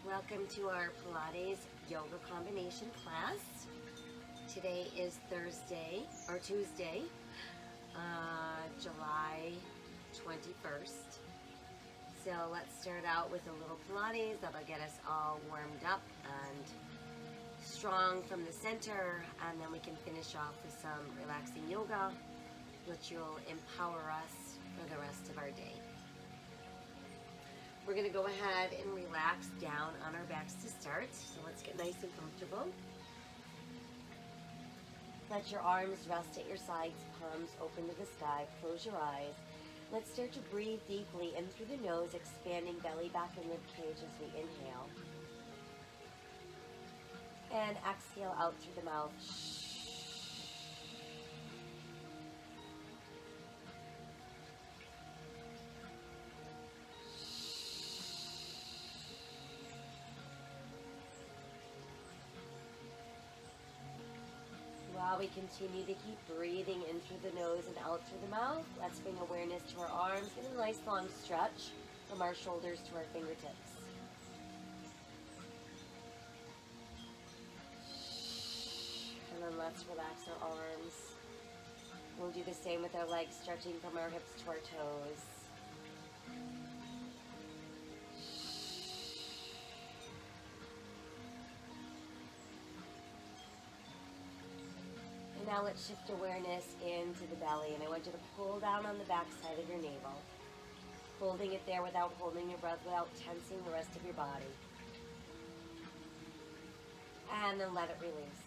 Welcome to our Pilates yoga combination class. Today is Tuesday, July 21st. So let's start out with a little Pilates that'll get us all warmed up and strong from the center, and then we can finish off with some relaxing yoga, which will empower us for the rest of our day. We're going to go ahead and relax down on our backs to start. So let's get nice and comfortable. Let your arms rest at your sides, palms open to the sky. Close your eyes. Let's start to breathe deeply in through the nose, expanding belly, back, and rib cage as we inhale. And exhale out through the mouth. While we continue to keep breathing in through the nose and out through the mouth, let's bring awareness to our arms. Get a nice long stretch from our shoulders to our fingertips. And then let's relax our arms. We'll do the same with our legs, stretching from our hips to our toes. Now let's shift awareness into the belly, and I want you to pull down on the back side of your navel, holding it there without holding your breath, without tensing the rest of your body. And then let it release.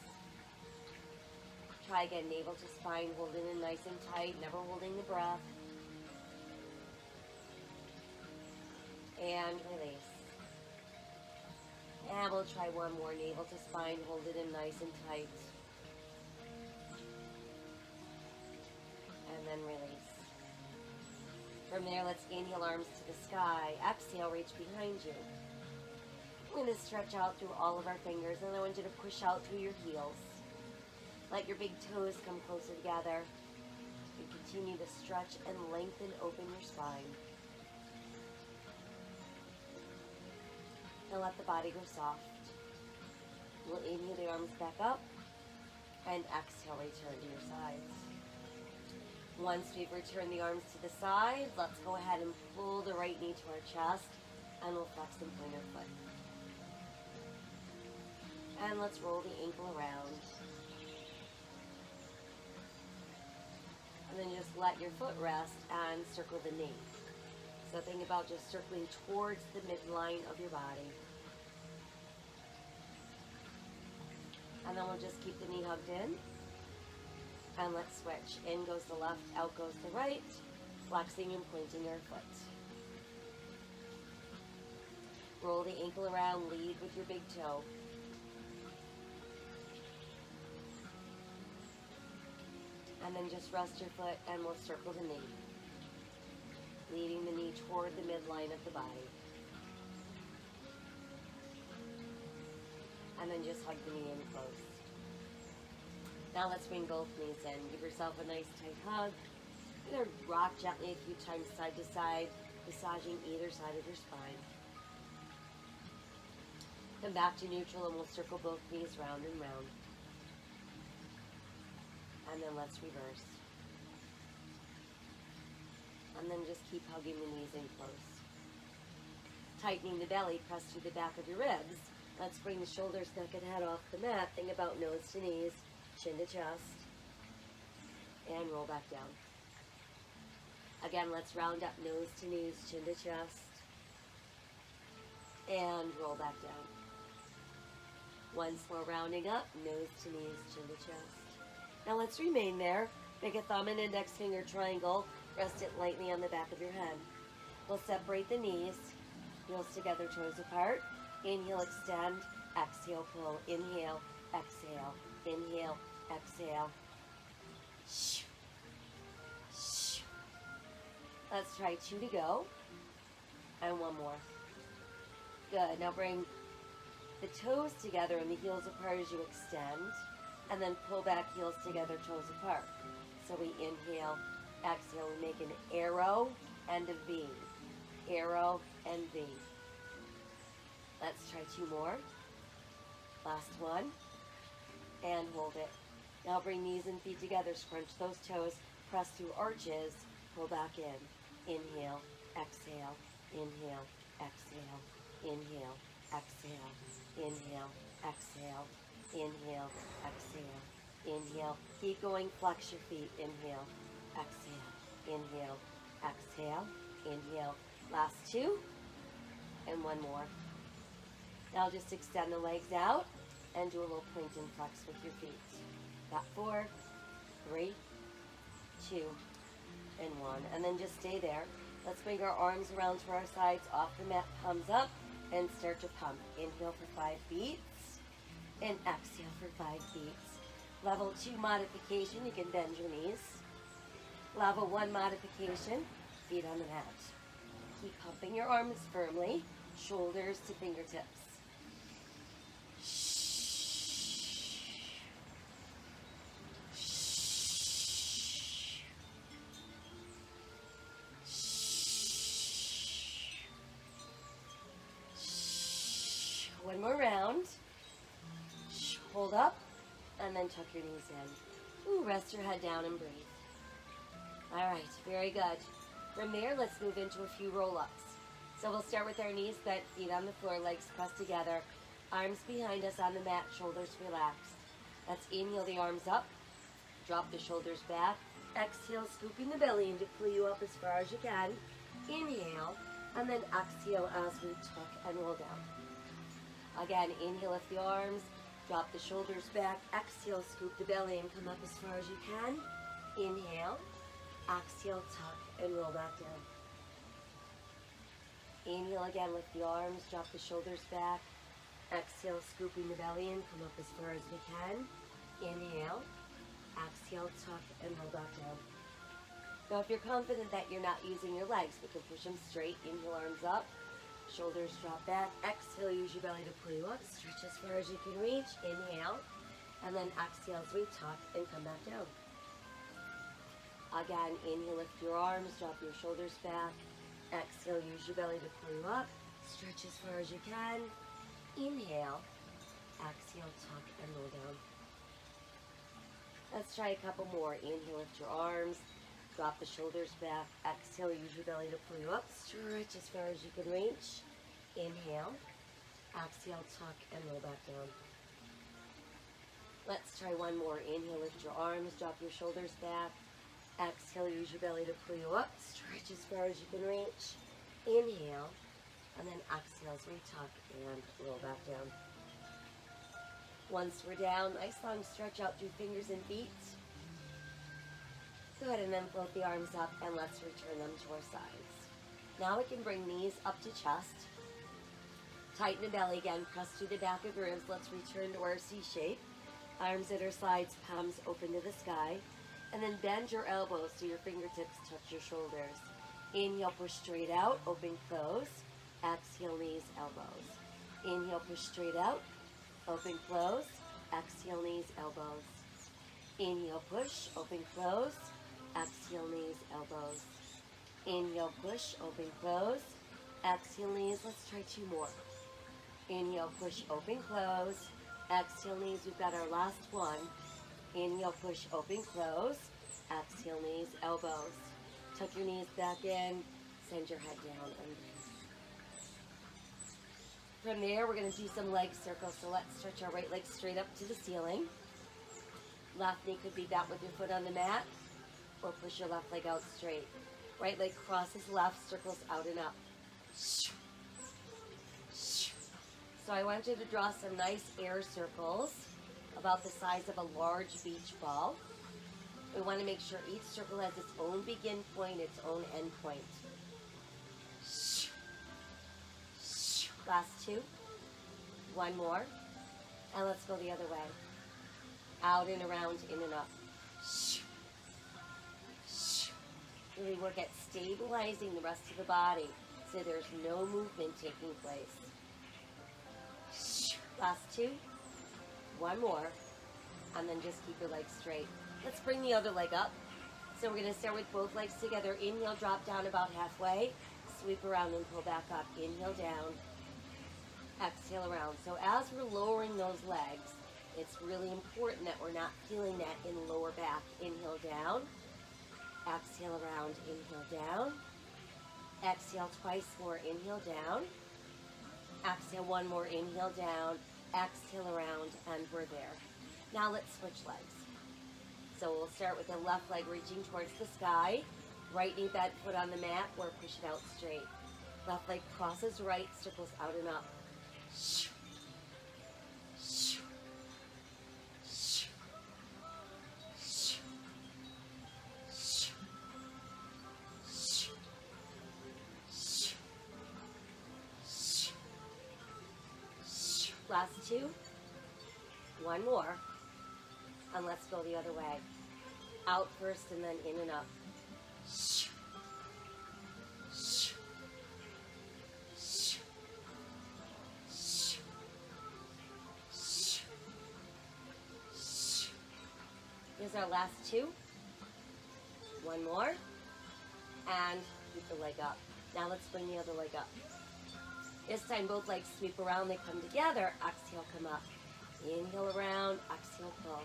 Try again, navel to spine, hold it in nice and tight, never holding the breath. And release. And we'll try one more, navel to spine, hold it in nice and tight. And then release. From there, let's inhale, arms to the sky. Exhale, reach behind you. We're going to stretch out through all of our fingers, and I want you to push out through your heels. Let your big toes come closer together. And continue to stretch and lengthen open your spine. Now let the body go soft. We'll inhale the arms back up, and exhale, return to your sides. Once we've returned the arms to the side, let's go ahead and pull the right knee to our chest, and we'll flex and point our foot. And let's roll the ankle around. And then just let your foot rest and circle the knee. So think about just circling towards the midline of your body. And then we'll just keep the knee hugged in. And let's switch. In goes the left, out goes the right, flexing and pointing our foot. Roll the ankle around, lead with your big toe. And then just rest your foot and we'll circle the knee. Leading the knee toward the midline of the body. And then just hug the knee in close. Now let's bring both knees in. Give yourself a nice tight hug. You're going to rock gently a few times side to side, massaging either side of your spine. Come back to neutral and we'll circle both knees round and round. And then let's reverse. And then just keep hugging the knees in close. Tightening the belly, press through the back of your ribs. Let's bring the shoulders, neck, and head off the mat. Think about nose to knees. Chin to chest, and roll back down. Again, let's round up nose to knees, chin to chest, and roll back down. Once more, rounding up, nose to knees, chin to chest. Now let's remain there. Make a thumb and index finger triangle. Rest it lightly on the back of your head. We'll separate the knees, heels together, toes apart. Inhale, extend, exhale, pull. Inhale, exhale, inhale, exhale. Let's try 2 to go. And one more. Good. Now bring the toes together and the heels apart as you extend. And then pull back, heels together, toes apart. So we inhale, exhale, we make an arrow and a V. Arrow and V. Let's try 2 more. Last one. And hold it. Now bring knees and feet together. Scrunch those toes. Press through arches. Pull back in. Inhale. Exhale. Inhale. Exhale. Inhale. Exhale. Inhale. Exhale. Inhale. Exhale. Inhale. Keep going. Flex your feet. Inhale. Exhale. Inhale. Exhale. Inhale. Last 2. And 1 more. Now just extend the legs out and do a little point and flex with your feet. Got 4, 3, 2, and 1. And then just stay there. Let's bring our arms around to our sides, off the mat, palms up, and start to pump. Inhale for 5 beats, and exhale for 5 beats. Level 2 modification, you can bend your knees. Level 1 modification, feet on the mat. Keep pumping your arms firmly, shoulders to fingertips. One more round. Hold up, and then tuck your knees in. Ooh, rest your head down and breathe. All right, very good. From there, let's move into a few roll-ups. So we'll start with our knees bent, feet on the floor, legs pressed together, arms behind us on the mat, shoulders relaxed. Let's inhale the arms up, drop the shoulders back. Exhale, scooping the belly in to pull you up as far as you can. Inhale, and then exhale as we tuck and roll down. Again, inhale, lift the arms, drop the shoulders back. Exhale, scoop the belly and come up as far as you can. Inhale, exhale, tuck and roll back down. Inhale again, lift the arms, drop the shoulders back. Exhale, scooping the belly in, come up as far as we can. Inhale, exhale, tuck and roll back down. Now if you're confident that you're not using your legs, we can push them straight. Inhale, arms up. Shoulders drop back. Exhale, use your belly to pull you up. Stretch as far as you can reach. Inhale. And then exhale as we tuck and come back down. Again, inhale, lift your arms, drop your shoulders back. Exhale, use your belly to pull you up. Stretch as far as you can. Inhale. Exhale, tuck and roll down. Let's try a couple more. Inhale, lift your arms. Drop the shoulders back. Exhale, use your belly to pull you up. Stretch as far as you can reach. Inhale. Exhale, tuck, and roll back down. Let's try one more. Inhale, lift your arms. Drop your shoulders back. Exhale, use your belly to pull you up. Stretch as far as you can reach. Inhale. And then exhale as we tuck and roll back down. Once we're down, nice long stretch out through fingers and feet. Go ahead and then float the arms up and let's return them to our sides. Now we can bring knees up to chest. Tighten the belly again, press through the back of ribs. Let's return to our C shape. Arms at our sides, palms open to the sky. And then bend your elbows so your fingertips touch your shoulders. Inhale, push straight out, open, close. Exhale, knees, elbows. Inhale, push straight out, open, close. Exhale, knees, elbows. Inhale, push, open, close. Exhale, knees, elbows. Inhale, push, open, close. Exhale, knees. Let's try two more. Inhale, push, open, close. Exhale, knees. We've got our last one. Inhale, push, open, close. Exhale, knees, elbows. Tuck your knees back in. Send your head down and breathe. From there, we're going to do some leg circles. So let's stretch our right leg straight up to the ceiling. Left knee could be bent with your foot on the mat, or push your left leg out straight. Right leg crosses left, circles out and up. So I want you to draw some nice air circles about the size of a large beach ball. We want to make sure each circle has its own begin point, its own end point. Last two. One more. And let's go the other way. Out and around, in and up. We work at stabilizing the rest of the body so there's no movement taking place. Last two. One more. And then just keep your legs straight. Let's bring the other leg up. So we're going to start with both legs together. Inhale, drop down about halfway. Sweep around and pull back up. Inhale, down. exhale around. So as we're lowering those legs, it's really important that we're not feeling that in lower back. Inhale down, exhale around, inhale down, exhale twice more, inhale down, exhale one more, inhale down, exhale around, and we're there. Now let's switch legs. So we'll start with the left leg reaching towards the sky, right knee bent, foot on the mat, or push it out straight. Left leg crosses right, circles out and up. Last two. One more. And let's go the other way. Out first and then in and up. Here's our last two. One more. And keep the leg up. Now let's bring the other leg up. This time both legs sweep around, they come together. Exhale, come up. Inhale around, exhale, pull.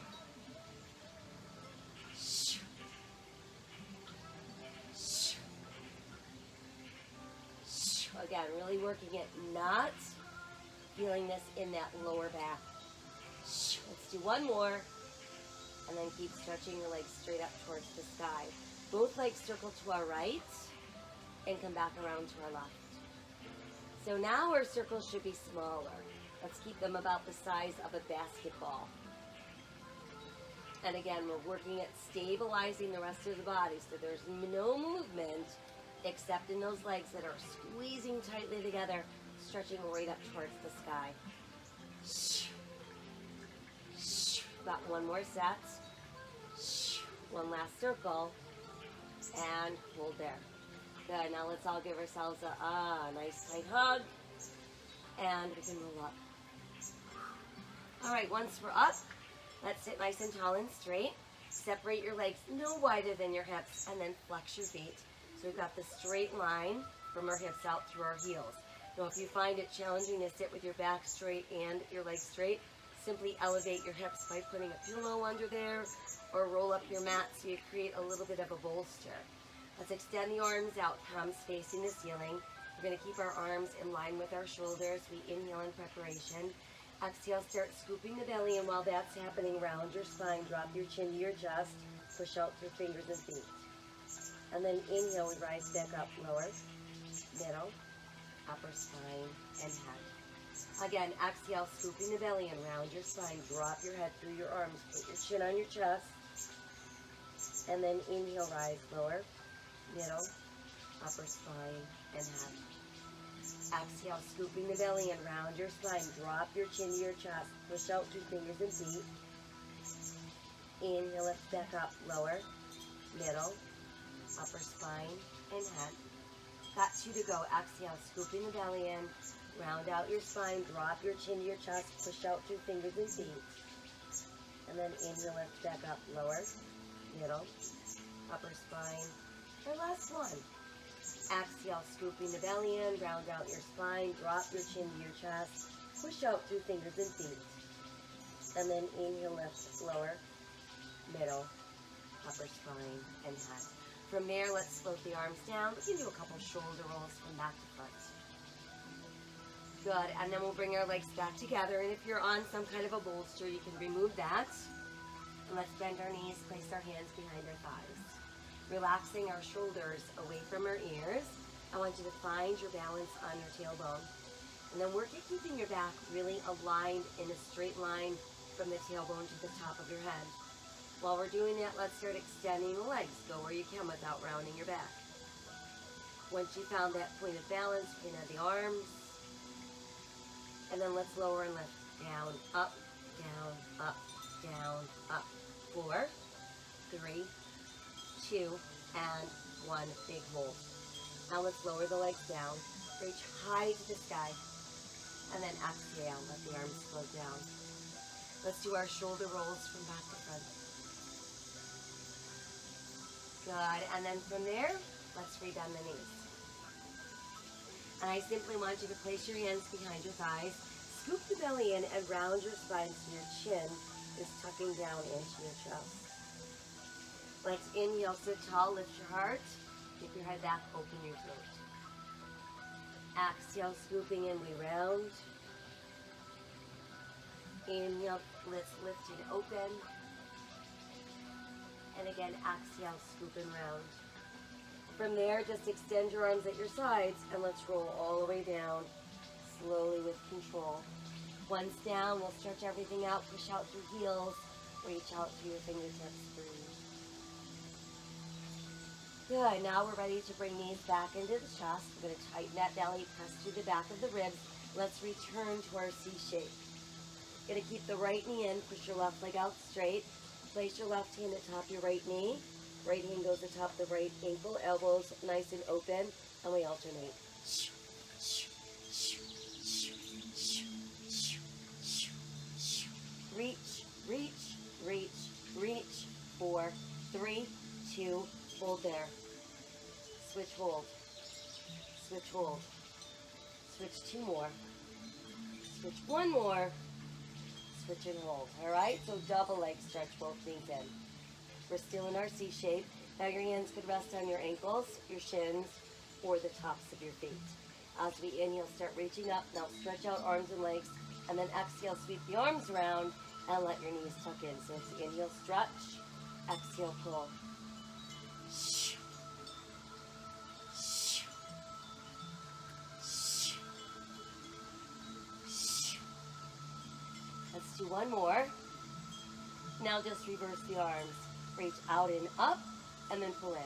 Again, really working it, not feeling this in that lower back. Let's do one more, and then keep stretching your legs straight up towards the sky. Both legs circle to our right, and come back around to our left. So now our circles should be smaller. Let's keep them about the size of a basketball. And again, we're working at stabilizing the rest of the body so there's no movement except in those legs that are squeezing tightly together, stretching right up towards the sky. Got one more set. One last circle. And hold there. Good, now let's all give ourselves a nice tight hug. And we can roll up. All right, once we're up, let's sit nice and tall and straight. Separate your legs no wider than your hips, and then flex your feet. So we've got the straight line from our hips out through our heels. Now, if you find it challenging to sit with your back straight and your legs straight, simply elevate your hips by putting a pillow under there, or roll up your mat so you create a little bit of a bolster. Let's extend the arms out, palms facing the ceiling. We're going to keep our arms in line with our shoulders. We inhale in preparation. Exhale, start scooping the belly, and while that's happening, round your spine, drop your chin to your chest, push out through fingers and feet. And then inhale, we rise back up, lower, middle, upper spine, and head. Again, exhale, scooping the belly and round your spine, drop your head through your arms, put your chin on your chest, and then inhale, rise, lower, middle, upper spine, and head. Exhale, scooping the belly and round your spine. Drop your chin to your chest. Push out through fingers and feet. Inhale, lift back up, lower, middle, upper spine, and head. Got two to go. Exhale, scooping the belly in. Round out your spine. Drop your chin to your chest. Push out through fingers and feet. And then inhale, lift back up, lower, middle, upper spine. Our last one. Exhale, scooping the belly in, round out your spine, drop your chin to your chest, push out through fingers and feet. And then inhale, lift, lower, middle, upper spine, and head. From there, let's float the arms down. We can do a couple shoulder rolls from back to front. Good, and then we'll bring our legs back together, and if you're on some kind of a bolster, you can remove that. And let's bend our knees, place our hands behind our thighs. Relaxing our shoulders away from our ears. I want you to find your balance on your tailbone. And then work at keeping your back really aligned in a straight line from the tailbone to the top of your head. While we're doing that, let's start extending the legs. Go where you can without rounding your back. Once you found that point of balance, you can add the arms. And then let's lower and lift. Down, up, down, up, down, up. 4, 3, 2, and 1, big hold. Now let's lower the legs down, reach high to the sky, and then exhale, let the arms float down. Let's do our shoulder rolls from back to front. Good, and then from there, let's rebend the knees. And I simply want you to place your hands behind your thighs, scoop the belly in, and round your spine so your chin is tucking down into your chest. Let's inhale, sit tall, lift your heart, keep your head back, open your throat. Exhale, scooping in, we round. Inhale, let's lift it open. And again, exhale, scoop and round. From there, just extend your arms at your sides and let's roll all the way down, slowly with control. Once down, we'll stretch everything out, push out through heels, reach out through your fingertips, breathe. Good, now we're ready to bring knees back into the chest. We're going to tighten that belly, press through the back of the ribs. Let's return to our C shape. Going to keep the right knee in, push your left leg out straight. Place your left hand atop your right knee. Right hand goes atop the right ankle, elbows nice and open, and we alternate. Reach, reach, reach, reach. 4, 3, 2, hold there. Switch, hold. Switch, hold. Switch 2 more. Switch 1 more. Switch and hold. All right, so double leg stretch, both knees in. We're still in our C shape. Now your hands could rest on your ankles, your shins, or the tops of your feet. As we inhale, start reaching up. Now stretch out arms and legs, and then exhale, sweep the arms around, and let your knees tuck in. So it's inhale, stretch, exhale, pull. Let's do one more. Now just reverse the arms. Reach out and up, and then pull in.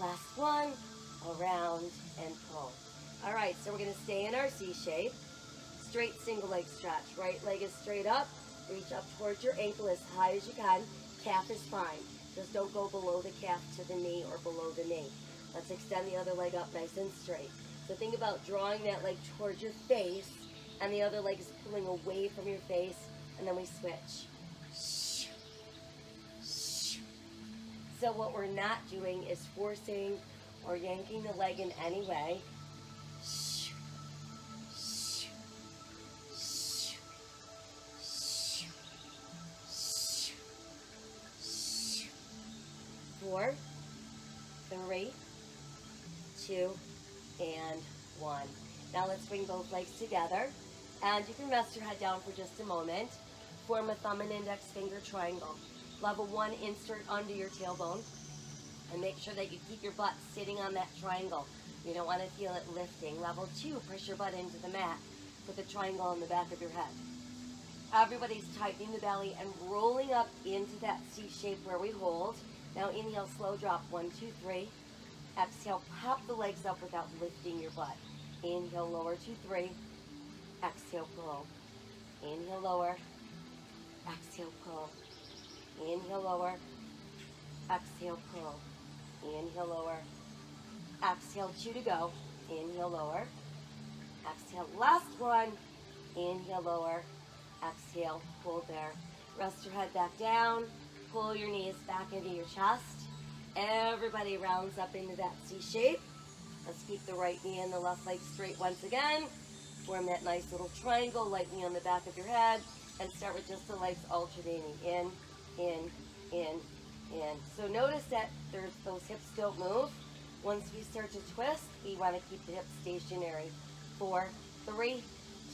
Last one, around and pull. All right, so we're going to stay in our C shape. Straight single leg stretch. Right leg is straight up. Reach up towards your ankle as high as you can. Calf is fine. Just don't go below the calf to the knee or below the knee. Let's extend the other leg up nice and straight. So think about drawing that leg towards your face, and the other leg is pulling away from your face, and then we switch. So what we're not doing is forcing or yanking the leg in any way. 4, 3, 2, and 1. Now let's bring both legs together, and you can rest your head down for just a moment. Form a thumb and index finger triangle. Level 1, insert under your tailbone, and make sure that you keep your butt sitting on that triangle. You don't want to feel it lifting. Level 2, push your butt into the mat. Put the triangle on the back of your head. Everybody's tightening the belly and rolling up into that C shape where we hold. Now inhale, slow drop, 1, 2, 3. Exhale, pop the legs up without lifting your butt. Inhale, lower, 2, 3. Exhale, pull. Inhale, lower. Exhale, pull. Inhale, lower. Exhale, pull. Inhale, lower. Exhale, 2 to go. Inhale, lower. Exhale, last one. Inhale, lower. Exhale, hold there. Rest your head back down. Pull your knees back into your chest. Everybody rounds up into that C shape. Let's keep the right knee and the left leg straight once again. Form that nice little triangle, light knee on the back of your head, and start with just the legs alternating in, in, in, in. So notice that those hips don't move. Once we start to twist, we want to keep the hips stationary. 4, 3,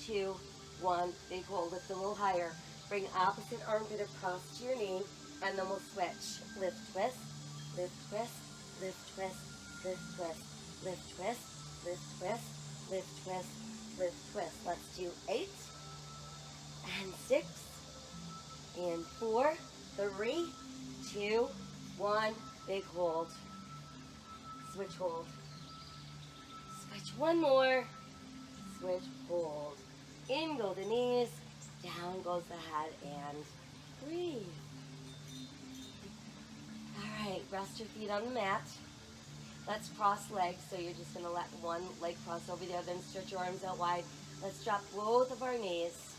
2, 1. Big hold, lift a little higher. Bring opposite armpit across to your knee, and then we'll switch. Lift, twist, lift, twist, lift, twist, lift, twist, lift, twist, lift, twist, lift, twist, lift, twist. Let's do 8 and 6 and 4, 3, 2, 1. Big hold. Switch, hold. Switch one more. Switch, hold. In go the knees, down goes the head, and breathe. All right, rest your feet on the mat. Let's cross legs, so you're just going to let one leg cross over the other and stretch your arms out wide. Let's drop both of our knees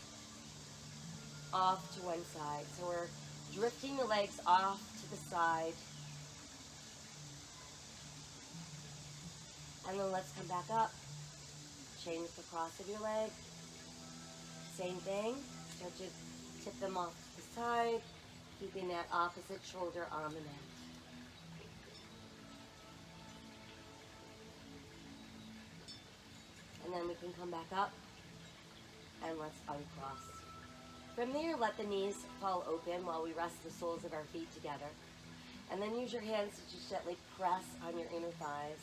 off to one side. So we're Drifting the legs off to the side. And then let's come back up. Change the cross of your leg. Same thing. Start to tip them off to the side, keeping that opposite shoulder on the mat. And then we can come back up and let's uncross. From there, let the knees fall open while we rest the soles of our feet together. And then use your hands to just gently press on your inner thighs.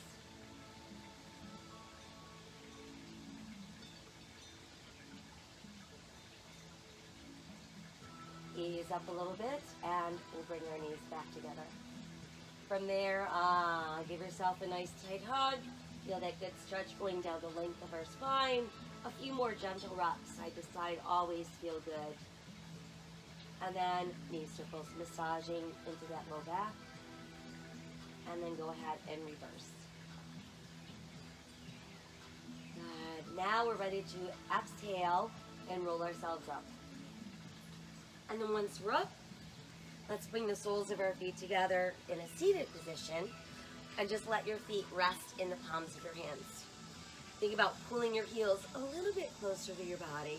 Ease up a little bit and we'll bring our knees back together. From there, give yourself a nice tight hug. Feel that good stretch going down the length of our spine. A few more gentle rocks side to side always feel good. And then knee circles, massaging into that low back. And then go ahead and reverse. Good. Now we're ready to exhale and roll ourselves up. And then once we're up, let's bring the soles of our feet together in a seated position and just let your feet rest in the palms of your hands. Think about pulling your heels a little bit closer to your body,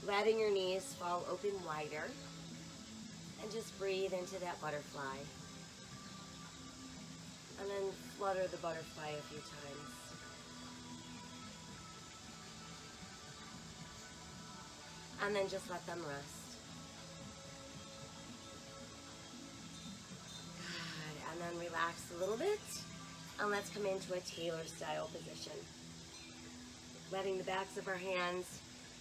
letting your knees fall open wider, and just breathe into that butterfly. And then flutter the butterfly a few times. And then just let them rest. Good. And then relax a little bit. And let's come into a Taylor style position. Letting the backs of our hands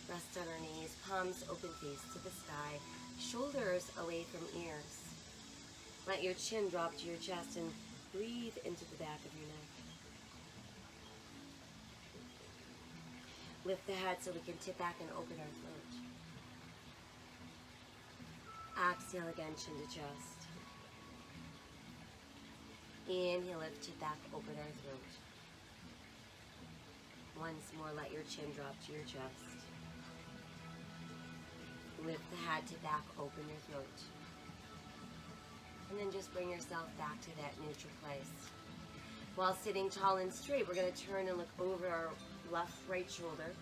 rest on our knees, palms open face to the sky, shoulders away from ears. Let your chin drop to your chest and breathe into the back of your neck. Lift the head so we can tip back and open our throat. Exhale again, chin to chest. Inhale, lift, tip back, open our throat. Once more, let your chin drop to your chest. Lift the head, tip back, open your throat. And then just bring yourself back to that neutral place. While sitting tall and straight, we're going to turn and look over our right shoulder.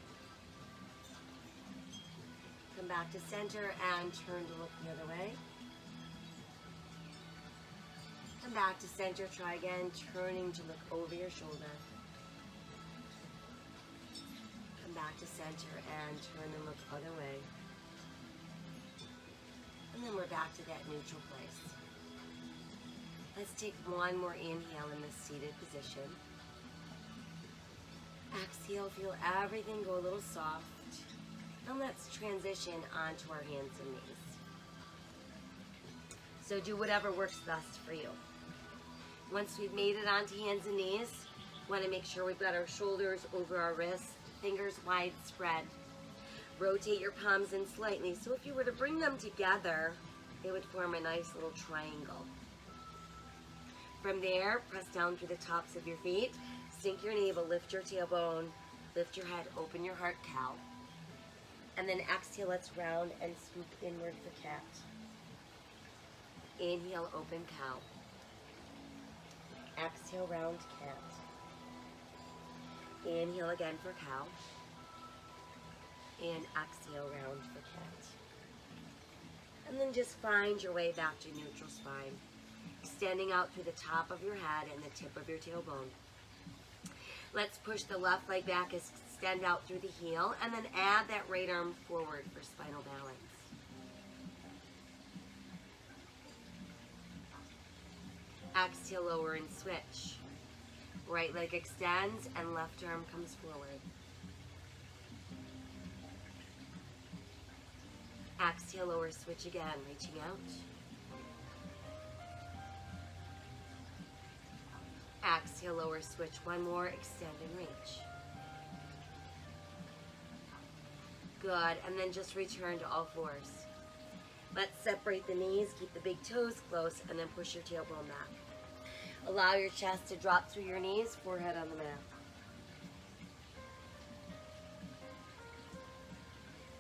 Come back to center and turn to look the other way. Come back to center, try again, turning to look over your shoulder. Come back to center and turn and look other way. And then we're back to that neutral place. Let's take one more inhale in this seated position. Exhale, feel everything go a little soft. And let's transition onto our hands and knees. So do whatever works best for you. Once we've made it onto hands and knees, we want to make sure we've got our shoulders over our wrists, fingers wide spread. Rotate your palms in slightly. So if you were to bring them together, they would form a nice little triangle. From there, press down through the tops of your feet. Sink your navel, lift your tailbone, lift your head, open your heart, cow. And then exhale, let's round and scoop inward for cat. Inhale, open cow. Exhale, round cat. Inhale again for cow. And exhale, round for cat. And then just find your way back to neutral spine. Extending out through the top of your head and the tip of your tailbone. Let's push the left leg back, extend out through the heel, and then add that right arm forward for spinal balance. Exhale, lower and switch. Right leg extends and left arm comes forward. Exhale, lower, switch again, reaching out. Exhale, lower, switch one more, extend and reach. Good, and then just return to all fours. Let's separate the knees, keep the big toes close, and then push your tailbone back. Allow your chest to drop through your knees, forehead on the mat.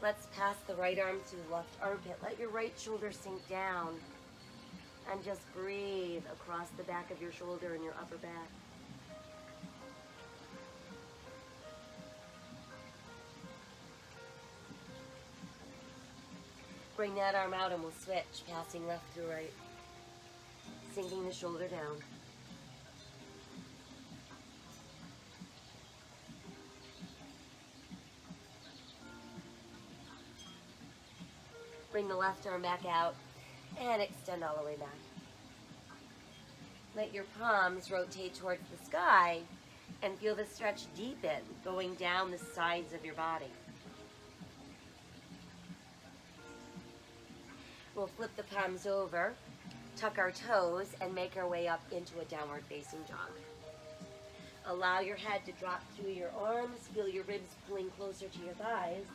Let's pass the right arm through the left armpit. Let your right shoulder sink down. And just breathe across the back of your shoulder and your upper back. Bring that arm out and we'll switch, passing left through right. Sinking the shoulder down. Bring the left arm back out and extend all the way back. Let your palms rotate towards the sky and feel the stretch deepen, going down the sides of your body. We'll flip the palms over, tuck our toes, and make our way up into a downward facing dog. Allow your head to drop through your arms. Feel your ribs pulling closer to your thighs.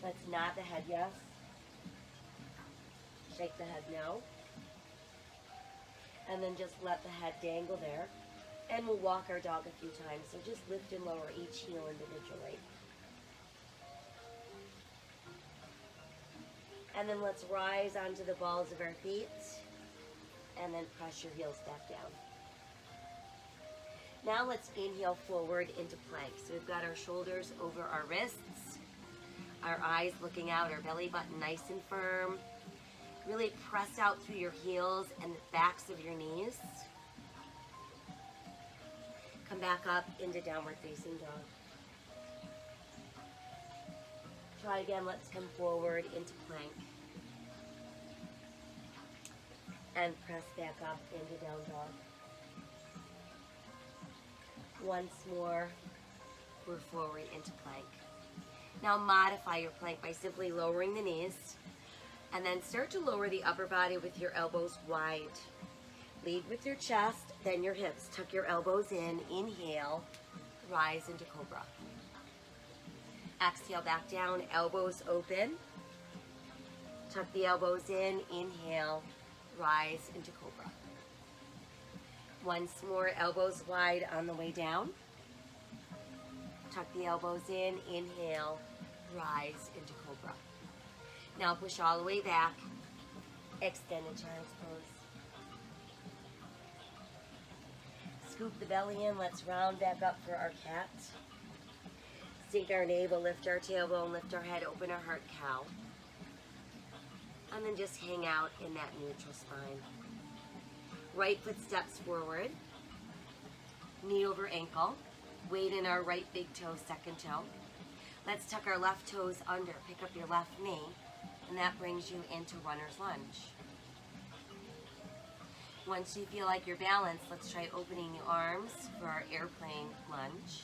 Let's nod the head yes. Shake the head no. And then just let the head dangle there. And we'll walk our dog a few times. So just lift and lower each heel individually. And then let's rise onto the balls of our feet. And then press your heels back down. Now let's inhale forward into plank. So we've got our shoulders over our wrists. Our eyes looking out, our belly button nice and firm. Really press out through your heels and the backs of your knees. Come back up into downward facing dog. Try again, let's come forward into plank. And press back up into down dog. Once more, we're forward into plank. Now modify your plank by simply lowering the knees and then start to lower the upper body with your elbows wide. Lead with your chest, then your hips. Tuck your elbows in, inhale, rise into cobra. Exhale back down, elbows open. Tuck the elbows in, inhale, rise into cobra. Once more, elbows wide on the way down. Tuck the elbows in, inhale, rise into cobra. Now push all the way back, extended child's pose. Scoop the belly in, let's round back up for our cat. Sink our navel, lift our tailbone, lift our head, open our heart, cow. And then just hang out in that neutral spine. Right foot steps forward, knee over ankle. Weight in our right big toe, second toe. Let's tuck our left toes under. Pick up your left knee, and that brings you into runner's lunge. Once you feel like you're balanced, let's try opening the arms for our airplane lunge.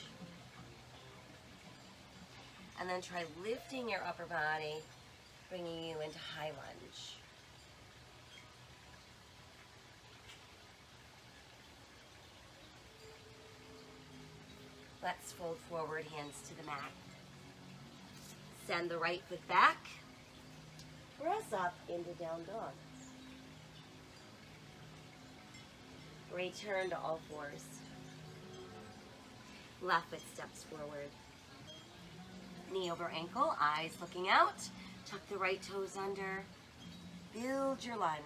And then try lifting your upper body, bringing you into high lunge. Let's fold forward, hands to the mat. Send the right foot back. Press up into down dog. Return to all fours. Left foot steps forward. Knee over ankle, eyes looking out. Tuck the right toes under. Build your lunge.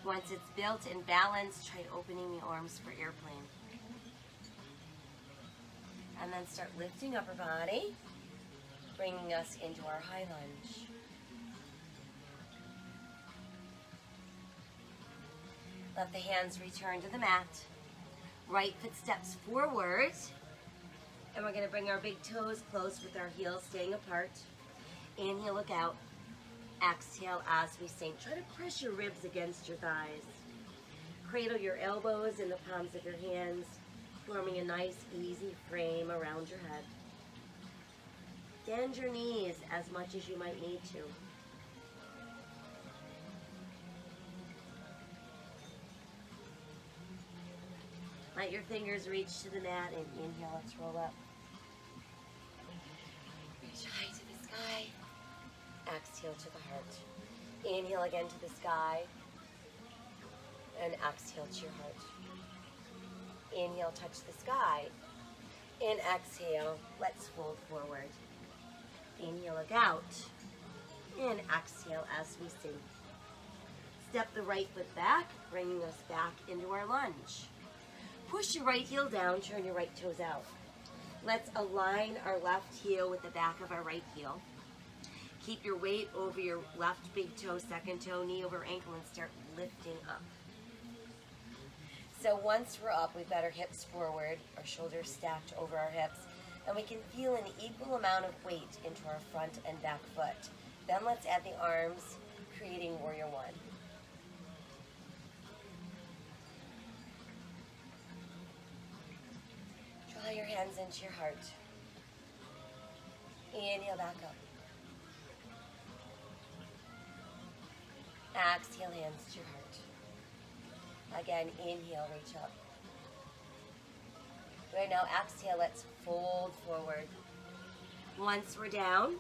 Once it's built and balanced, try opening the arms for airplane. And then start lifting upper body, bringing us into our high lunge. Let the hands return to the mat. Right foot steps forward. And we're going to bring our big toes close with our heels staying apart. Inhale, look out. Exhale as we sink. Try to press your ribs against your thighs. Cradle your elbows in the palms of your hands, forming a nice, easy frame around your head. Bend your knees as much as you might need to. Let your fingers reach to the mat and inhale, let's roll up. Reach high to the sky. Exhale to the heart. Inhale again to the sky. And exhale to your heart. Inhale, touch the sky. And exhale, let's fold forward. Inhale, look out. And and exhale as we sink. Step the right foot back, bringing us back into our lunge. Push your right heel down, turn your right toes out. Let's align our left heel with the back of our right heel. Keep your weight over your left big toe, second toe, knee over ankle, and start lifting up. So once we're up, we've got our hips forward, our shoulders stacked over our hips, and we can feel an equal amount of weight into our front and back foot. Then let's add the arms, creating Warrior One. Draw your hands into your heart. Inhale back up. Exhale, hands to your heart. Again, inhale, reach up. Right now, exhale, let's fold forward. Once we're down,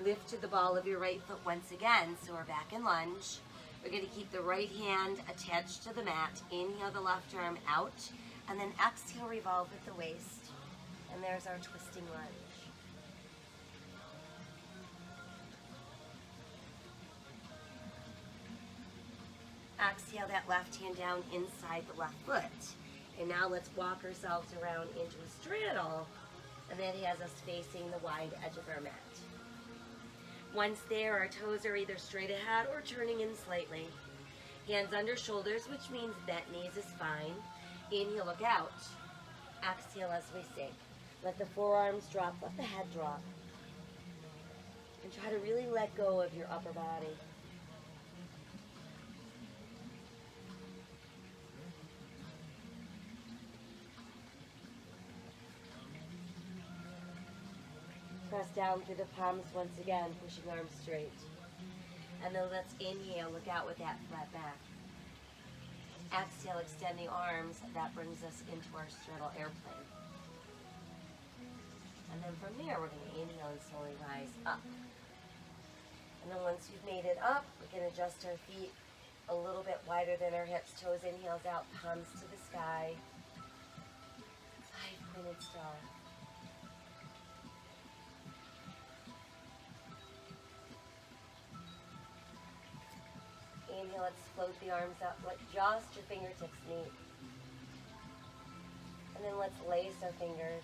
lift to the ball of your right foot once again. So we're back in lunge. We're going to keep the right hand attached to the mat. Inhale the left arm out, and then exhale, revolve at the waist. And there's our twisting lunge. Exhale that left hand down inside the left foot. And now let's walk ourselves around into a straddle, and that has us facing the wide edge of our mat. Once there, our toes are either straight ahead or turning in slightly. Hands under shoulders, which means bent knees is fine. Inhale, look out. Exhale as we sink. Let the forearms drop, let the head drop. And try to really let go of your upper body. Press down through the palms once again, pushing arms straight. And then let's inhale, look out with that flat back. Exhale, extend the arms. That brings us into our straddle airplane. And then from there, we're going to inhale and slowly rise up. And then once you've made it up, we can adjust our feet a little bit wider than our hips. Toes inhales out, palms to the sky. 5-pointed star. Inhale, let's float the arms up, let just your fingertips meet. And then let's lace our fingers.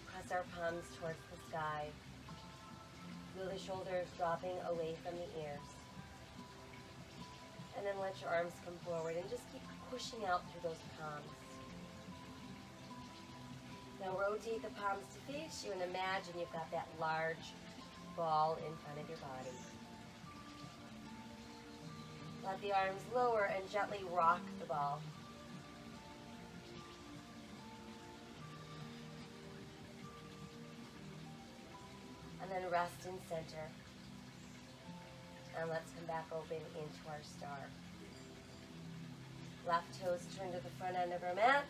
Press our palms towards the sky. Feel the shoulders dropping away from the ears. And then let your arms come forward and just keep pushing out through those palms. Now rotate the palms to face you and imagine you've got that large ball in front of your body. Let the arms lower and gently rock the ball. And then rest in center. And let's come back open into our star. Left toes turn to the front end of our mat.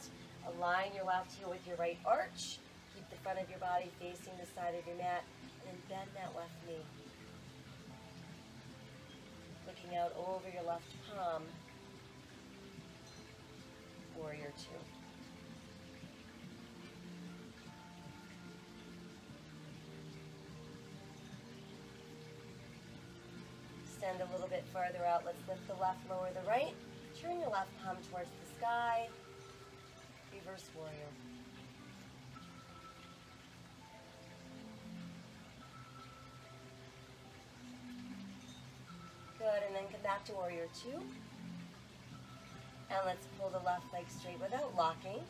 Align your left heel with your right arch. Keep the front of your body facing the side of your mat. And then bend that left knee. Looking out over your left palm. Warrior Two. Extend a little bit farther out. Let's lift the left, lower the right. Turn your left palm towards the sky. Reverse warrior. Good, and then come back to Warrior Two. And let's pull the left leg straight without locking.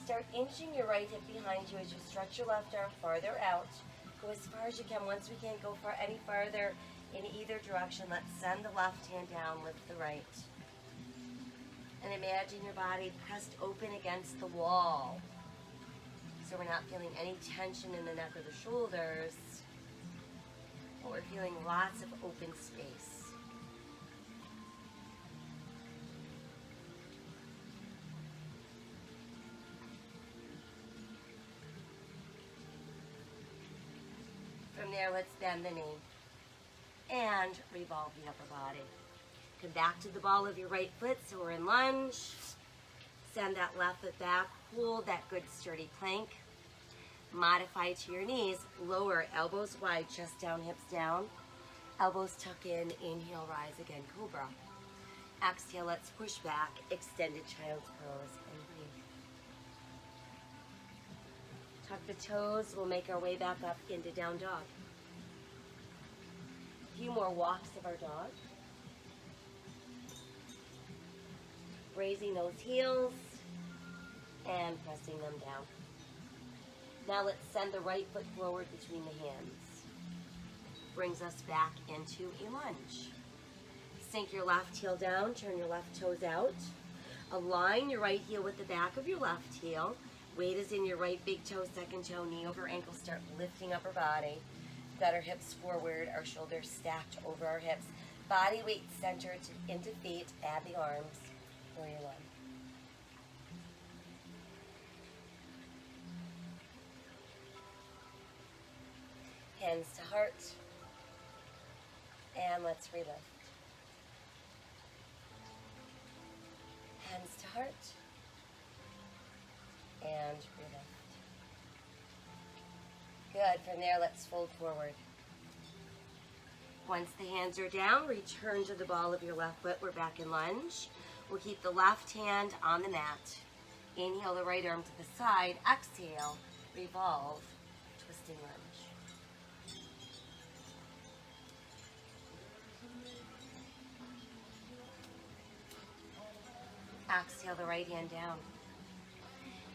Start inching your right hip behind you as you stretch your left arm farther out. Go as far as you can. Once we can't go far any farther in either direction, let's send the left hand down, lift the right. And imagine your body pressed open against the wall. So we're not feeling any tension in the neck or the shoulders. But we're feeling lots of open space. From there, let's bend the knee and revolve the upper body. Come back to the ball of your right foot, so we're in lunge. Send that left foot back, hold that good sturdy plank. Modify to your knees. Lower, elbows wide, chest down, hips down. Elbows tuck in. Inhale, rise again, cobra. Exhale, let's push back. Extended child's pose and breathe. Tuck the toes. We'll make our way back up into down dog. A few more walks of our dog. Raising those heels and pressing them down. Now let's send the right foot forward between the hands. Brings us back into a lunge. Sink your left heel down, turn your left toes out. Align your right heel with the back of your left heel. Weight is in your right big toe, second toe, knee over ankle. Start lifting upper body. Got our hips forward, our shoulders stacked over our hips. Body weight centered into feet. Add the arms for your lunge. Hands to heart. And let's relift. Hands to heart. And relift. Good. From there, let's fold forward. Once the hands are down, return to the ball of your left foot. We're back in lunge. We'll keep the left hand on the mat. Inhale the right arm to the side. Exhale, revolve, twisting lunge. Exhale the right hand down.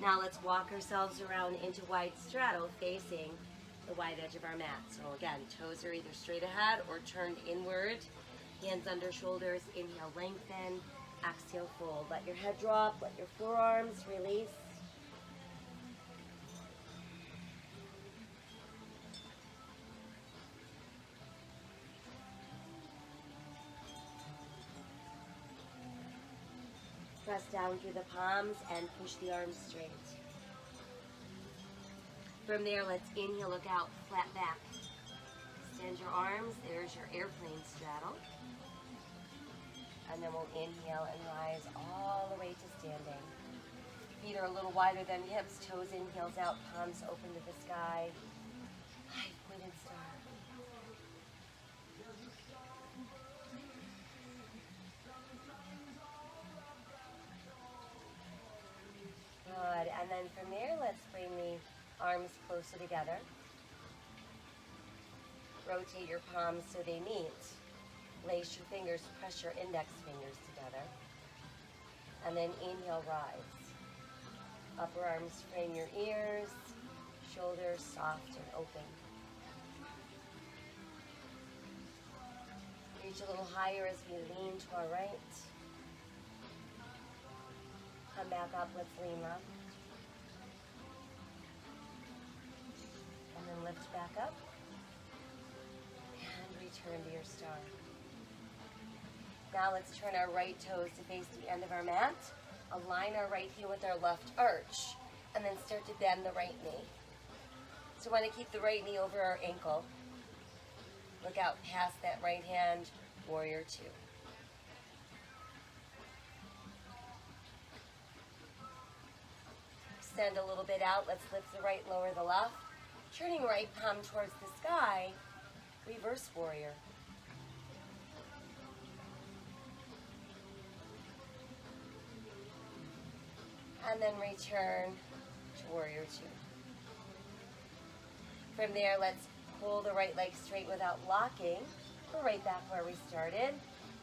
Now let's walk ourselves around into wide straddle facing the wide edge of our mat. So again, toes are either straight ahead or turned inward. Hands under shoulders. Inhale, lengthen. Exhale, fold. Let your head drop. Let your forearms release. Press down through the palms and push the arms straight. From there, let's inhale, look out, flat back. Extend your arms. There's your airplane straddle. And then we'll inhale and rise all the way to standing. Feet are a little wider than hips, toes in, heels out, palms open to the sky. Five-pointed star. Good, and then from there, let's bring the arms closer together. Rotate your palms so they meet. Lace your fingers, press your index fingers together. And then inhale, rise. Upper arms frame your ears, shoulders soft and open. Reach a little higher as we lean to our right. Come back up, let's lean left. And then lift back up. And return to your star. Now let's turn our right toes to face the end of our mat. Align our right heel with our left arch. And then start to bend the right knee. So we want to keep the right knee over our ankle. Look out past that right hand, warrior two. Extend a little bit out. Let's lift the right, lower the left. Turning right palm towards the sky, reverse warrior. And then return to warrior two. From there, let's pull the right leg straight without locking. We're right back where we started.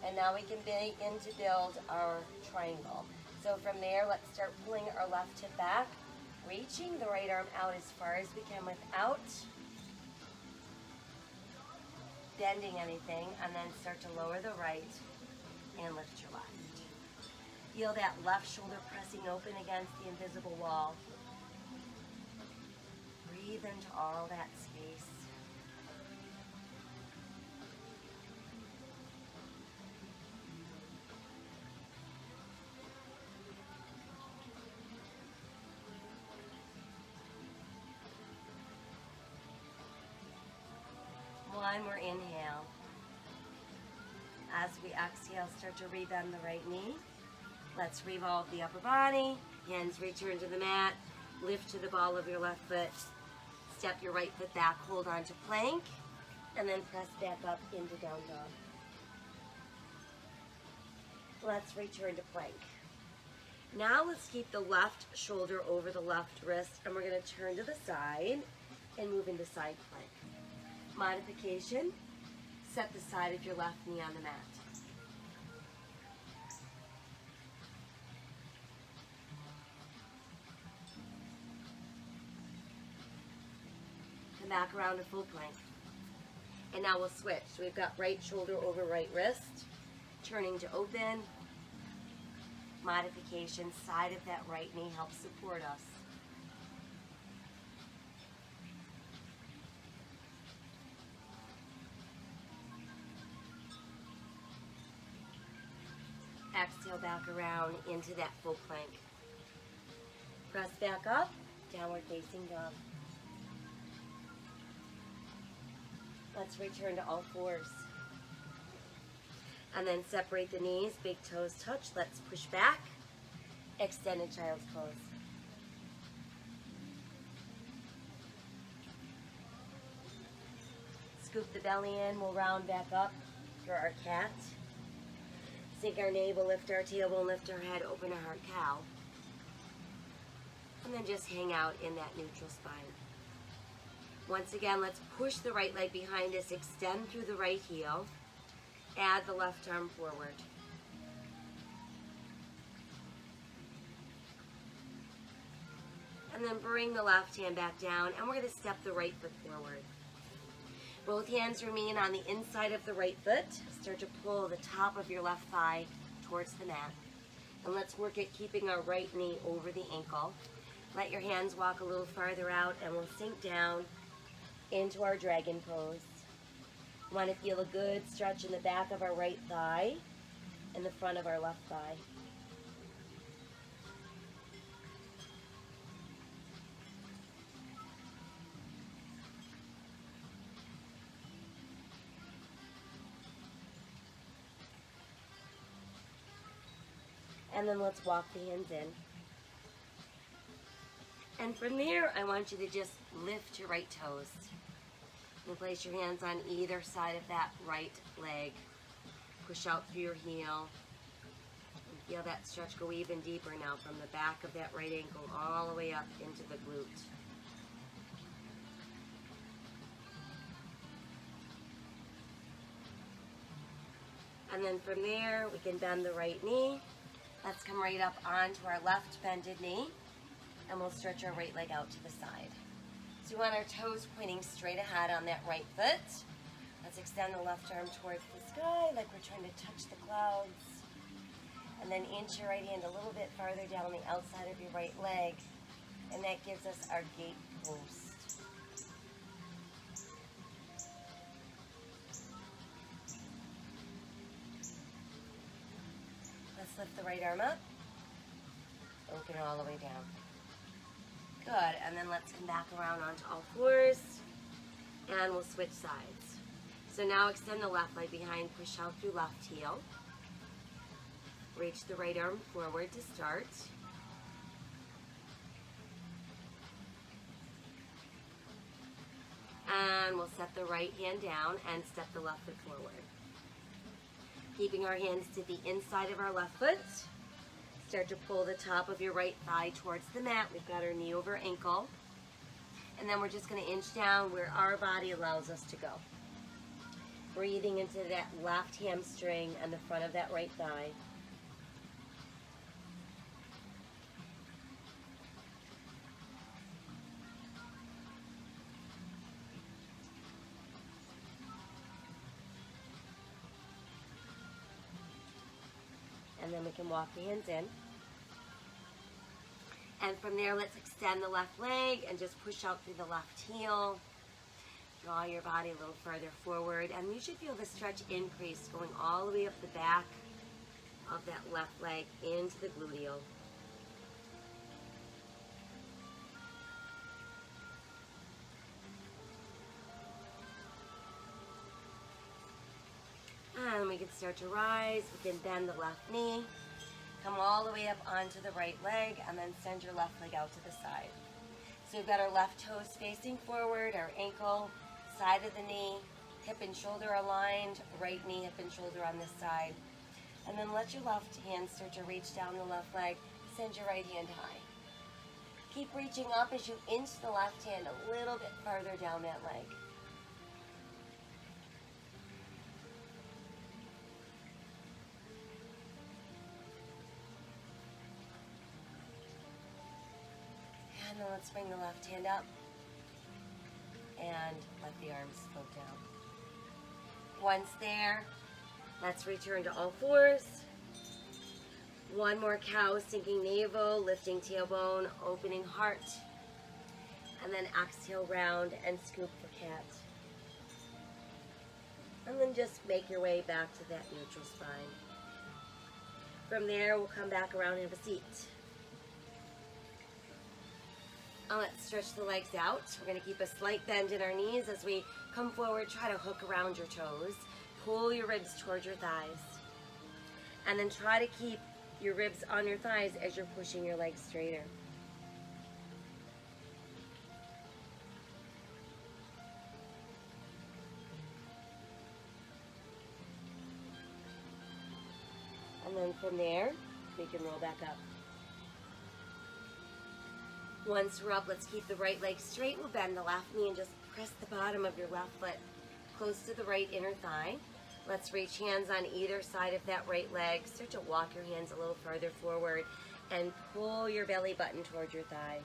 And now we can begin to build our triangle. So from there, let's start pulling our left hip back, reaching the right arm out as far as we can without bending anything, and then start to lower the right and lift your left. Feel that left shoulder pressing open against the invisible wall. Breathe into all that space. One more inhale. As we exhale, start to rebend the right knee. Let's revolve the upper body. Hands return to the mat. Lift to the ball of your left foot. Step your right foot back, hold on to plank, and then press back up into down dog. Let's return to plank. Now let's keep the left shoulder over the left wrist, and we're going to turn to the side and move into side plank. Modification, set the side of your left knee on the mat. Come back around to full plank. And now we'll switch. So we've got right shoulder over right wrist, turning to open. Modification, side of that right knee helps support us. Exhale back around into that full plank. Press back up, downward facing dog. Let's return to all fours. And then separate the knees, big toes touch. Let's push back, extended child's pose. Scoop the belly in, we'll round back up for our cat. Sink our navel, lift our tailbone, lift our head, open our heart, cow. And then just hang out in that neutral spine. Once again, let's push the right leg behind us, extend through the right heel, add the left arm forward. And then bring the left hand back down, and we're going to step the right foot forward. Both hands remain on the inside of the right foot. Start to pull the top of your left thigh towards the mat. And let's work at keeping our right knee over the ankle. Let your hands walk a little farther out, and we'll sink down into our dragon pose. We want to feel a good stretch in the back of our right thigh and the front of our left thigh. And then let's walk the hands in. And from there, I want you to just lift your right toes. And place your hands on either side of that right leg. Push out through your heel. And feel that stretch go even deeper now from the back of that right ankle all the way up into the glute. And then from there, we can bend the right knee. Let's come right up onto our left bended knee. And we'll stretch our right leg out to the side. So we want our toes pointing straight ahead on that right foot. Let's extend the left arm towards the sky like we're trying to touch the clouds. And then inch your right hand a little bit farther down the outside of your right leg. And that gives us our gate post. Let's lift the right arm up. Open it all the way down. Good, and then let's come back around onto all fours, and we'll switch sides. So now extend the left leg behind, push out through left heel. Reach the right arm forward to start. And we'll set the right hand down and step the left foot forward. Keeping our hands to the inside of our left foot. Start to pull the top of your right thigh towards the mat. We've got our knee over ankle. And then we're just going to inch down where our body allows us to go. Breathing into that left hamstring and the front of that right thigh. And then we can walk the hands in. And from there, let's extend the left leg and just push out through the left heel. Draw your body a little further forward. And you should feel the stretch increase going all the way up the back of that left leg into the gluteal. And we can start to rise. We can bend the left knee. Come all the way up onto the right leg and then send your left leg out to the side. So we've got our left toes facing forward, our ankle, side of the knee, hip and shoulder aligned, right knee, hip and shoulder on this side. And then let your left hand start to reach down the left leg, send your right hand high. Keep reaching up as you inch the left hand a little bit farther down that leg. And then let's bring the left hand up and let the arms float down. Once there, let's return to all fours. One more cow, sinking navel, lifting tailbone, opening heart. And then exhale, round and scoop for cat. And then just make your way back to that neutral spine. From there, we'll come back around and have a seat. Now let's stretch the legs out. We're going to keep a slight bend in our knees as we come forward. Try to hook around your toes. Pull your ribs towards your thighs. And then try to keep your ribs on your thighs as you're pushing your legs straighter. And then from there, we can roll back up. Once we're up, let's keep the right leg straight. We'll bend the left knee and just press the bottom of your left foot close to the right inner thigh. Let's reach hands on either side of that right leg. Start to walk your hands a little farther forward and pull your belly button towards your thigh.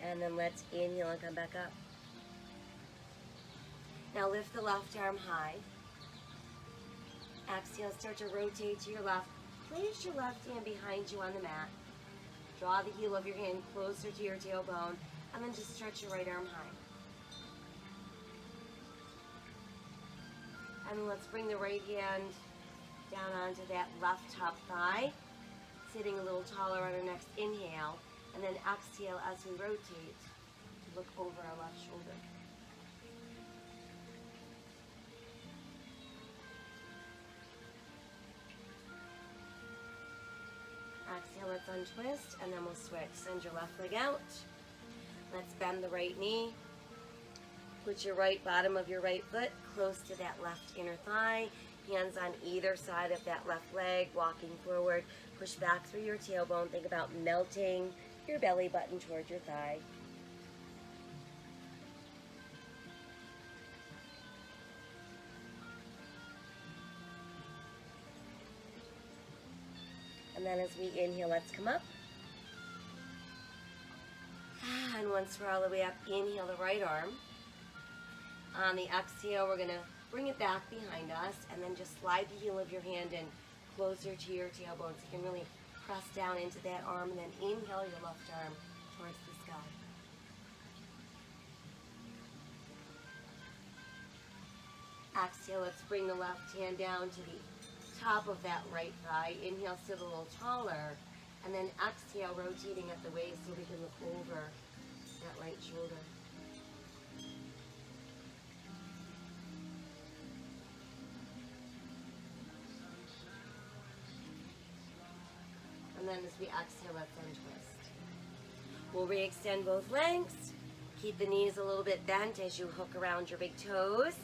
And then let's inhale and come back up. Now lift the left arm high. Exhale, start to rotate to your left. Place your left hand behind you on the mat. Draw the heel of your hand closer to your tailbone, and then just stretch your right arm high. And then let's bring the right hand down onto that left top thigh, sitting a little taller on our next inhale, and then exhale as we rotate to look over our left shoulder. Exhale, let's untwist, and then we'll switch. Send your left leg out. Let's bend the right knee. Put your right bottom of your right foot close to that left inner thigh. Hands on either side of that left leg, walking forward. Push back through your tailbone. Think about melting your belly button towards your thigh. And then as we inhale, let's come up. And once we're all the way up, inhale the right arm. On the exhale, we're going to bring it back behind us and then just slide the heel of your hand in closer to your tailbone so you can really press down into that arm, and then inhale your left arm towards the sky. Exhale, let's bring the left hand down to the top of that right thigh. Inhale, sit a little taller, and then exhale, rotating at the waist so we can look over that right shoulder. And then as we exhale, let's untwist. We'll re-extend both legs. Keep the knees a little bit bent as you hook around your big toes.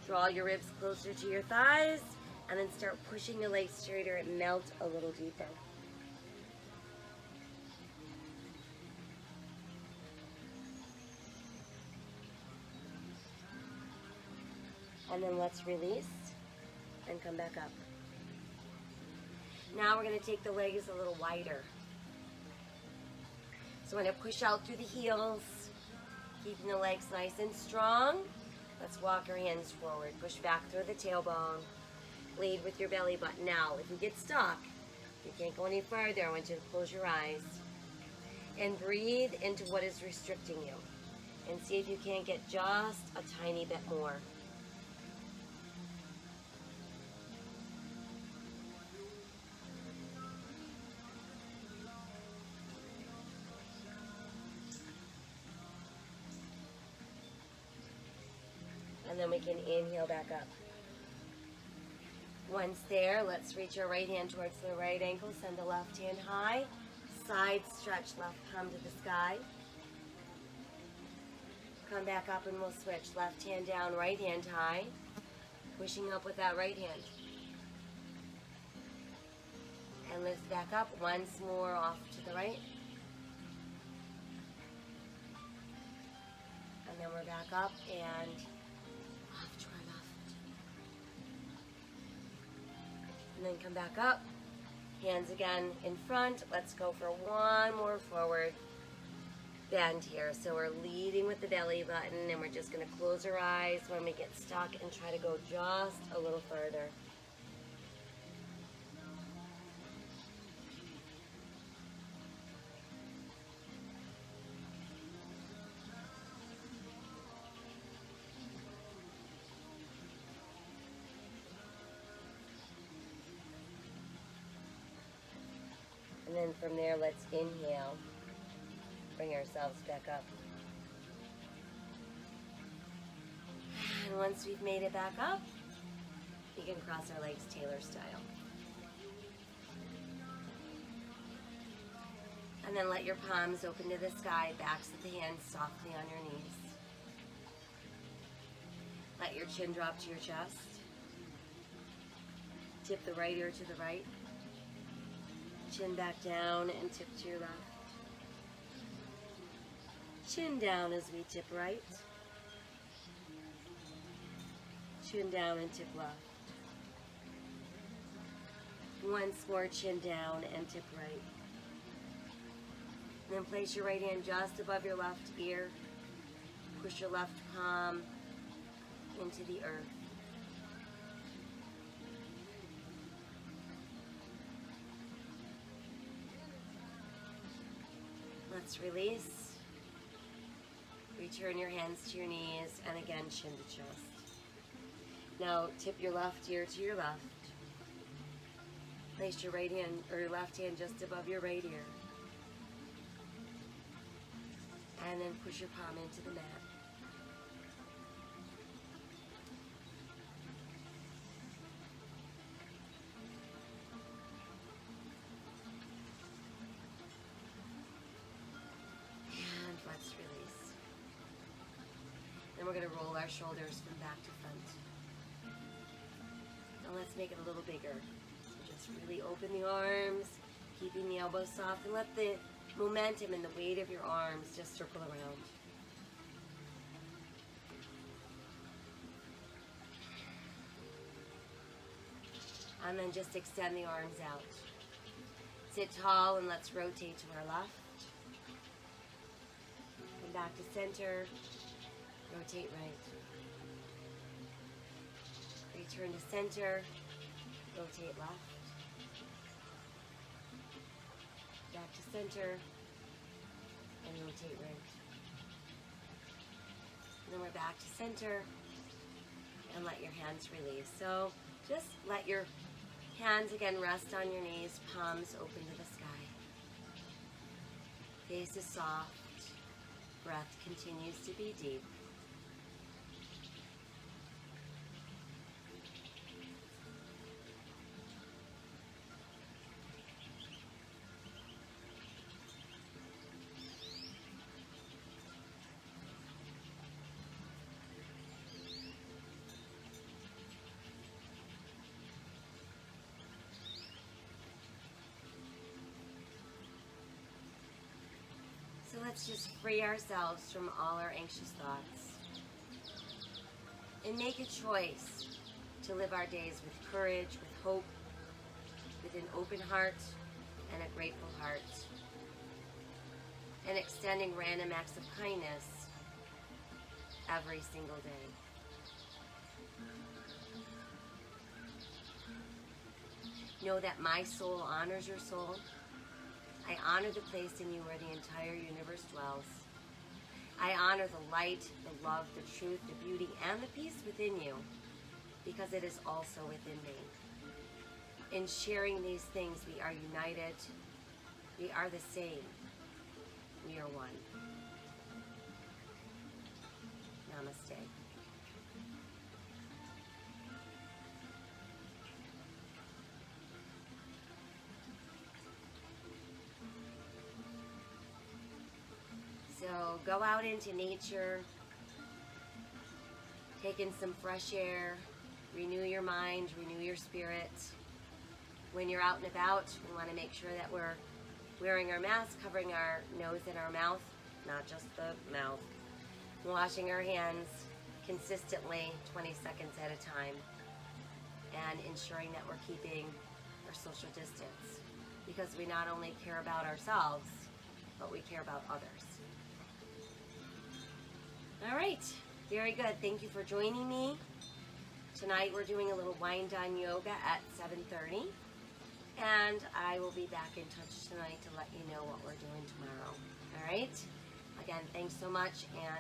Draw your ribs closer to your thighs, and then start pushing your legs straighter and melt a little deeper. And then let's release and come back up. Now we're going to take the legs a little wider. So we're going to push out through the heels, keeping the legs nice and strong. Let's walk our hands forward. Push back through the tailbone. Lead with your belly button. Now, if you get stuck, you can't go any farther, I want you to close your eyes and breathe into what is restricting you. And see if you can't get just a tiny bit more. And then we can inhale back up. Once there, let's reach our right hand towards the right ankle, send the left hand high, side stretch, left palm to the sky. Come back up and we'll switch. Left hand down, right hand high, pushing up with that right hand. And lift back up, once more off to the right. And then we're back up and off to our left. And then come back up, hands again in front. Let's go for one more forward bend here. So we're leading with the belly button and we're just gonna close our eyes when we get stuck and try to go just a little further. And then from there, let's inhale. Bring ourselves back up. And once we've made it back up, we can cross our legs Taylor style. And then let your palms open to the sky, backs of the hands softly on your knees. Let your chin drop to your chest. Tip the right ear to the right. Chin back down and tip to your left. Chin down as we tip right. Chin down and tip left. Once more, chin down and tip right. And then place your right hand just above your left ear. Push your left palm into the earth. Let's release. Return your hands to your knees, and again, chin to chest. Now, tip your left ear to your left. Place your right hand, or your left hand just above your right ear. And then push your palm into the mat. And let's release. Then we're going to roll our shoulders from back to front. Now let's make it a little bigger. So just really open the arms, keeping the elbows soft, and let the momentum and the weight of your arms just circle around. And then just extend the arms out. Sit tall and let's rotate to our left. Come back to center. Rotate right. Return to center. Rotate left. Back to center. And rotate right. And then we're back to center. And let your hands release. So just let your hands again rest on your knees, palms open to the sky. Face is soft. Breath continues to be deep. So let's just free ourselves from all our anxious thoughts and make a choice to live our days with courage, with hope, with an open heart and a grateful heart, and extending random acts of kindness every single day. Know that my soul honors your soul. I honor the place in you where the entire universe dwells. I honor the light, the love, the truth, the beauty, and the peace within you, because it is also within me. In sharing these things, we are united. We are the same. We are one. Namaste. So go out into nature, take in some fresh air, renew your mind, renew your spirit. When you're out and about, we want to make sure that we're wearing our mask, covering our nose and our mouth, not just the mouth. Washing our hands consistently, 20 seconds at a time, and ensuring that we're keeping our social distance, because we not only care about ourselves, but we care about others. All right, very good. Thank you for joining me. Tonight we're doing a little wind down yoga at 7:30, and I will be back in touch tonight to let you know what we're doing tomorrow. All right? Again, thanks so much, and